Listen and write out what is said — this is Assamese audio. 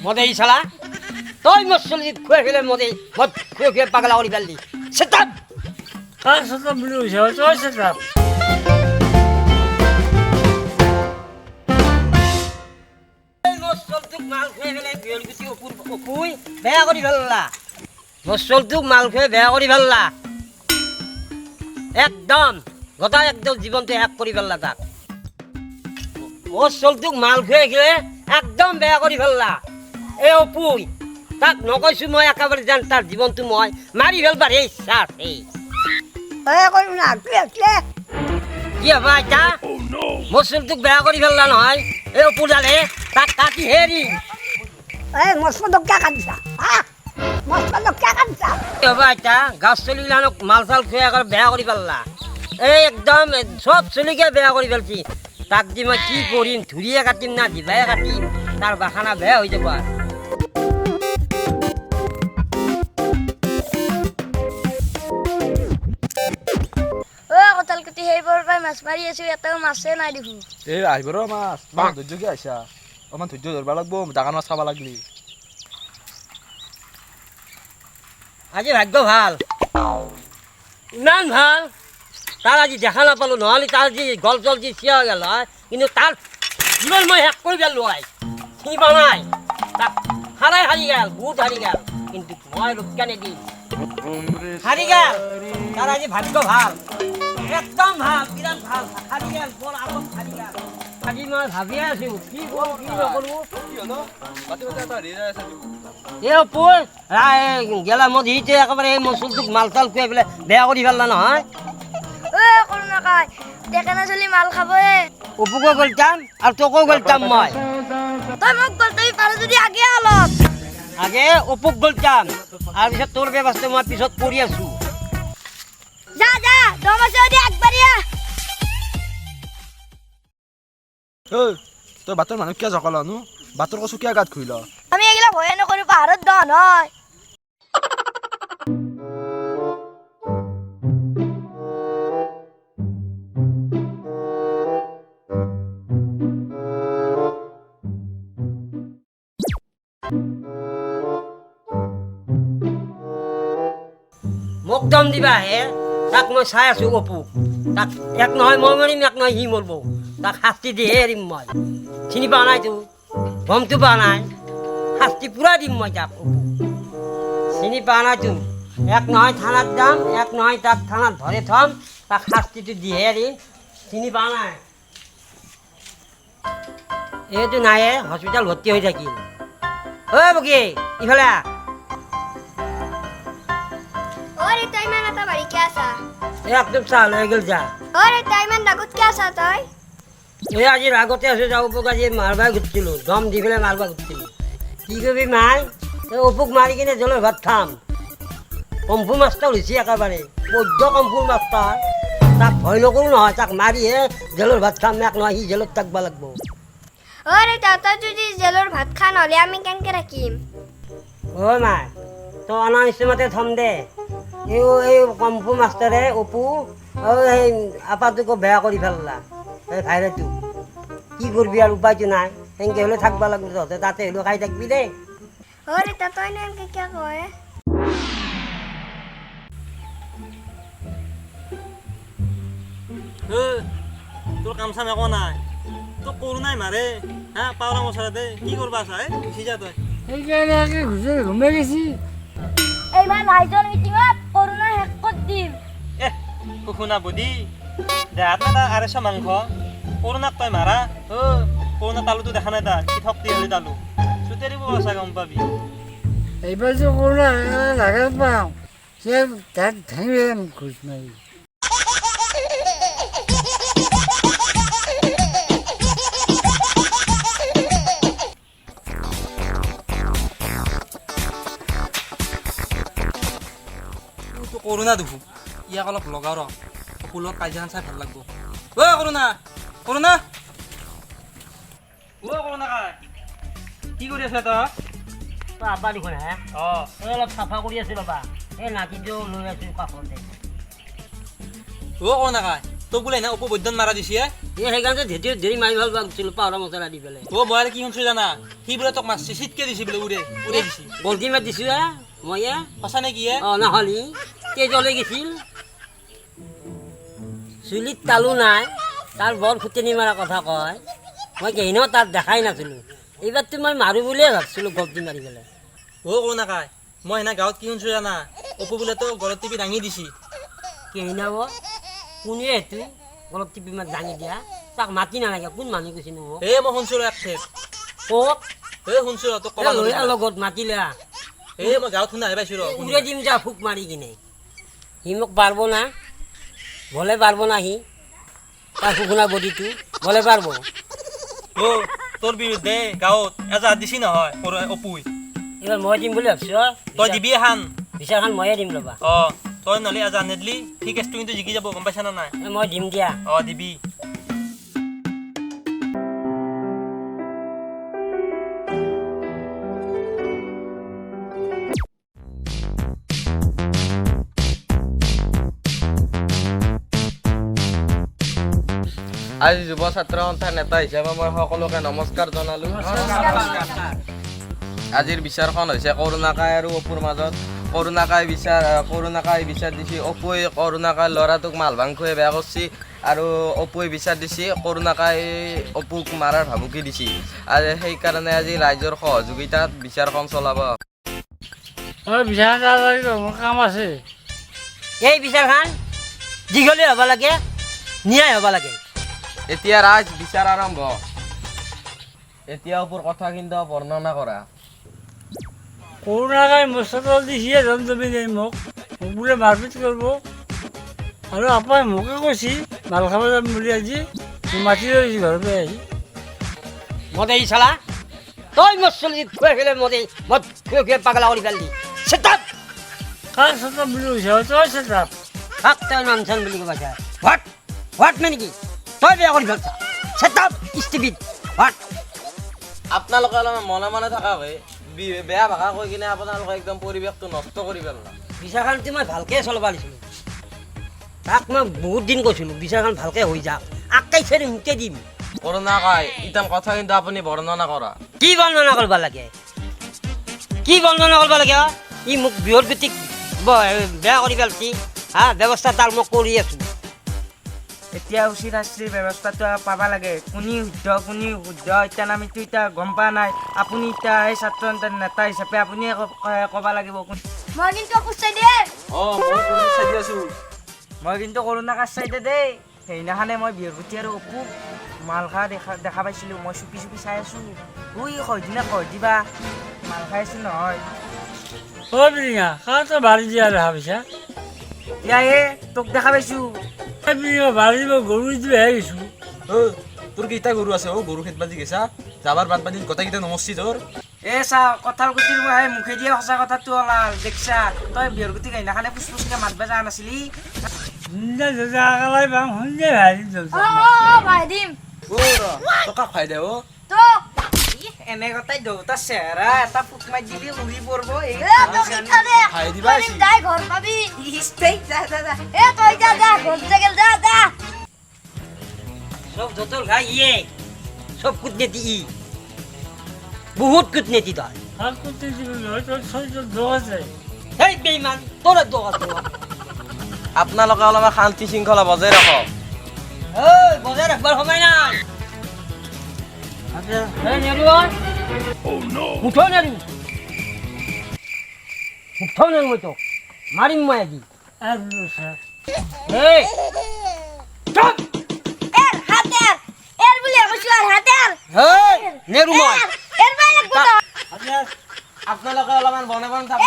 মদে শালা তুই মোর চলি খুঁয়ে ফেলে মদে মদ খুঁয়ে পাগলা করে ফেললি সেটাপ কার সাথে ব্লু হয়েছে সেটা মাল খুঁয়ে ফেলে বিয়লগুটি অপুই বেয়া করে ফেললা মসলটোক মাল খুঁয়ে বেয়া করে ফেললা একদম গোটা একদম জীবনটো শেষ কৰি ফেললা তাক মসলটোক মাল খুঁয়ে খেলে একদম বেয়া কৰি ফেললা এই অপুই তাক নকৈছো মই একেবাৰে যেন তাৰ জীৱনটো মই মাৰি ফেলবাৰ এই চাৰ এই কি হবা এতিয়া মসলটোক বেয়া কৰি ফেললা নহয় এই অপুডালে তাক কাটি হেৰি হবা এতিয়া গাছ চলিগিলানক মাল চাল খুৱাই আকৌ বেয়া কৰি পেললা এই একদম চব চলিকে বেয়া কৰি পেলছি তাক দি মই কি কৰিম ধুৰিয়ে কাটিম না দিবাই কাটিম তাৰ বাখানা বেয়া হৈ যাব কঁঠালকুটি সেইবোৰ পাই মাছ মাৰি আছো এটাও মাছে নাই দেখোন এই আহিব ৰ মাছ ইমান ধৈৰ্য কি আহিছা অকমান ধৈৰ্য ধৰিব লাগব ডাঙৰ মাছ খাব লাগলি আজি ভাগ্য ভাল ইমান ভাল তাৰ আজি দেখা নাপালো নহ'লে তাৰ যি গল জল যি চিয়া হৈ গেল হয় কিন্তু তাৰ জীৱন মই শেষ কৰি পেলো হয় চিনি পোৱা নাই তাক হাৰাই হাৰি গেল বহুত হাৰি গেল কিন্তু মই ৰক্ষা নিদিম হাৰি গেল তাৰ আজি ভাগ্য ভাল একদম ভাল বিৰাট ভাল হাৰি গেল বৰ আগত হাৰি গেল আজি মই ভাবিয়ে আছো কি কৰোঁ কি নকৰোঁ এই অপুৰ গেলা মদ হিতে একেবাৰে এই মচুলটোক মাল চাল খুৱাই পেলাই বেয়া কৰি পেললা নহয় কৰোণা কাই ডেকেনা চলি মাল খাবয়ে অপুকো গলতাম আৰু তোকো গলতাম মই তই মোক গলতাবি পাৰ যদি আগে অলপ আগে অপুক গলতাম আৰু পিছত তোৰ ব্যৱস্থা মই পিছত কৰি আছো যা যা দম আছে যদি একবাৰিয়া তই বাটৰ মানুহ কিয় জকলানো বাটৰ কচু কিয় গাত খুইল আমি এগুলা ভয়ে নকৰো পাহাৰত দন হয় মোক দম দিবা হে তাক মই চাই আছো অপু তাক এক নহয় মই মৰিম এক নহয় সি মৰিব তাক শাস্তি দিহে এৰিম মই চিনি পোৱা নাই তোৰ গমটো পোৱা নাই শাস্তি পুৰা দিম মই তাক অপু চিনি পোৱা নাই তোৰ এক নহয় থানাত যাম এক নহয় তাক থানাত ধৰি থম তাক শাস্তিটো দিহে এৰিম চিনি পোৱা নাই এইটো নাইয়ে হস্পিটেল ভৰ্তি হৈ থাকিল ঐ বগী ইফালে অৰে তই ইমান এটা বাৰী কিয় আছা একদম চাল হৈ গ'ল যা অৰে তই ইমান ডাকত কিয় আছা তই এই আজি আগতে আছো যা অপুক আজি মাৰবা ঘুৰছিলো দম দি পেলাই মাৰবা ঘুরছিলো কি করবি মাই এই অপুক মারি কিনে জলের ভাত খাম কম্ফু মাছটা উলিছি একেবারে বৈদ্য কম্ফুর মাছটা তাক ভয় নকৰো নহয় তাক মাৰিহে জেলেৰ ভাত খাম এক নহয় সি জেলত থাকবা লাগবো অৰে তই যদি জেলৰ ভাত খা নহ'লে আমি কেনেকে থাকিম ঐ মাই তই অনা নিশ্চয়মতে থম দে এই কম্ফু মাষ্টৰে অপু এই আপাটোকো বেয়া কৰি পেললা এই ভাইৰেটো কি করবি আর উপায়তো নাই সেনকে হলে থাকবা লাগবে তহঁতে তাতে হলেও খাই থাকবি দে অৰে তই এনেকে কিয় কয় তোৰ কাম চাম একো নাই তোক কৰোণাই মাৰে হা পাৱলা মছলাতে কি কৰবা চাই গুচি যা তই সেইকাৰণে ঘুচি ঘুমাই গেছি এইবাৰ ভাইজন মিটিঙত কৰোণা শেষ কৰি দিম শুনা বুদ্ধি দেহাত না তাৰ আঢ়ৈশ মাংস কৰোণাক তই মাৰা কৰোণা তালুটো দেখা নাই তাৰ কি শক্তি হ'লে তালু চুতেৰিব আছে গম পাবি এইবাৰ যে কৰোণা লাগে পাওঁ তাক ভাঙি ঘুচ মাৰি কৰোণা দেখো ইয়াক অলপ লগাও ৰ ফুলত কাজিয়াখন চাই ভাল লাগব কৰোণা কৰোণা কৰোণা কি কৰি আছে তই আপা দেখোন হে এই অলপ চাফা কৰি আছো ৰবা এই নাতিটো লৈ আছো কাষতে কৰোণা তোক বোলে এনে অপবৈদ্যন মাৰা দিছে সেইকাৰণে ধেৰি মাৰি ভাল পাইছিলোঁ পাউৰা মছলা দি পেলাই অ' মই আৰু কি শুনছো জানা সি বোলে তোক মাছ চিটকে দিছে বোলে উৰে দিছে গল্টি মাত দিছোঁ মই সঁচা নে কি হে অঁ নহ'লি তেজলৈ গৈছিল চুলিত তালু নাই তাৰ বৰ ফুটনি মাৰা কথা কয় মই কেহিনো তাত দেখাই নাছিলোঁ এইবাৰতো মই মাৰোঁ বুলিয়ে ভাবিছিলোঁ গল্টি মাৰি পেলাই অ' কৰোঁ নাকাই মই সেনা গাঁৱত কি শুনছো জানা অপু বোলে তো গলত টিপি দাঙি দিছি কেহিনাব কোনে সেইটো গলত টিপি মাত দাঙি দিয়া তাক মাতি নালাগে কোন মানুহ কৈছে নো মোক এই মই শুনছো ৰ এক ঠেপ ক'ত এই শুনছো ৰ তোক ক'বা লৈ নোৱাৰো। লগত মাতিলে এই মই গাঁৱত শুনা আহি পাইছোঁ ৰ উৰে দিম যা ফুক মাৰি কিনে সি মোক পাৰব না বলে পাৰব না সি তাৰ শুকুনা বডিটো বলে পাৰব অ' তোৰ বিৰুদ্ধে গাঁৱত এজাহাত দিছি নহয় অপুই এইবাৰ মই দিম বুলি ভাবিছোঁ তই দিবি এখন বিচাৰখন ময়ে দিম ৰ'বা অ' তই নহ'লে এজাহাত নেদলি সি কেছটো কিন্তু জিকি যাব গম পাইছা নে নাই মই দিম দিয়া অ' দিবি আজি যুৱ ছাত্ৰ সন্থাৰ নেতা হিচাপে মই সকলোকে নমস্কাৰ জনালোঁ আজিৰ বিচাৰখন হৈছে কৰুণাকাই আৰু অপুৰ মাজত কৰুণাকাই বিচাৰ দিছে অপুৱে কৰুণাকাই ল'ৰাটোক মাল ভাং খুৱাই বেয়া কৰিছে আৰু অপুৱে বিচাৰ দিছে কৰুণাকাই অপুক মাৰাৰ ভাবুকি দিছে আৰু সেইকাৰণে আজি ৰাইজৰ সহযোগিতাত বিচাৰখন চলাব মই বিচাৰ মোৰ কাম আছে এই বিচাৰখন দীঘলীয়া হ'ব লাগে ন্যায় হ'ব লাগে এতিয়া ৰাইজ বিচাৰ আৰম্ভ এতিয়া অপুৰ কথা কিন্তু বৰ্ণনা কৰা কৰোণাকাই মছলা দিছে জমজমি দেই মোক বোলে মাৰপিট কৰিব আৰু আপাই মোকে কৈছে মাল খাব যাম বুলি আজি মাতি লৈছে ঘৰতে আহি মদ এই চালা তই মোৰ চলি খুৱাই ফেলে মদ খুৱাই পাগলা কৰি পেলালি চেতাপ কাৰ চেতাপ বুলি কৈছে তই চেতাপ থাক তই নাম চান বুলি ক'বা যায় হোৱাট মানে কি তই বেয়া কৰি ভাবছা চেতাপ ষ্টিপিড হোৱাট আপোনালোকে অলপ মনে মনে থকা হয় বেয়া ভাষা কৈ কিনে আপোনালোকে একদম পৰিৱেশটো নষ্ট কৰি পেলালে বিচাৰখনটো মই ভালকৈ চলাব দিছিলোঁ তাক মই বহুত দিন কৈছিলোঁ বিচাৰখন ভালকৈ হৈ যাওক আকাই চাৰি মোকে দিম কৰুণাকাই ইটান কথা কিন্তু আপুনি বৰ্ণনা কৰা কি বৰ্ণনা কৰিব লাগে ই মোক বৃহৎ ভিত্তিক বেয়া কৰি পেলাইছি ব্যৱস্থা তাৰ মই কৰি আছোঁ এতিয়া উচিত শাস্তিৰ ব্যৱস্থাটো পাবা লাগে কোনে শুদ্ধ এতিয়া আমিতো এতিয়া গম পোৱা নাই আপুনি এতিয়া এই ছাত্ৰ সন্থাৰ নেতা হিচাপে আপুনিয়ে ক'ব লাগিব মই কিন্তু খুচাই দে মই কিন্তু কৰোণাকাক চাইডে দেই সেইদিনাখনে মই বিহুৰগুটি আৰু অপু মাল খোৱা দেখা পাইছিলোঁ মই চুপি চাই আছোঁ কৈ দিবা মাল খাই আছোঁ নহয় অ' বিৰিঙা কাৰ তই বাঢ়ি দিয়া দেখা পাইছা ইয়ায়ে তোক দেখা পাইছোঁ বিৰিঙা বাঢ়ি দিব গৰু দিবহে গৈছোঁ তোৰ কেইটা গৰু আছে গৰু খেত বাজি গেছা যাবাৰ বাদ বাদি গোটেইকেইটা নমস্তি তোৰ চা কঁঠাল গুটিৰ মই মুখেদিয়ে সঁচা কথাটো ওলাল দেখছা তই বিহুৰগুটিক সেইদিনাখনে ফুচফুচকে মাতবা যোৱা নাছিলি ভাই দিম টকা খাই দে তোক এনে কথাই দেউতাৰ চেহেৰা এটা ফুক মাৰি দিবি উৰি পৰিব তোক ইচ্ছা দে খাই দিবা তই যাই ঘৰ পাবি তই যা ঘৰ গেল যা সব যতল খাই ইয়ে সব কুটনীতি বহুত কুটনীতি তই সেই বেইমান তোৰ দোষ আছে আপোনালোকে অলপমান শান্তি শৃংখলা বজাই ৰাখক বজাই ৰাখবাৰ সময় নাই মই তোক মাৰিম মই আজি আপোনালোকে অলপমান বনে বনে থাকক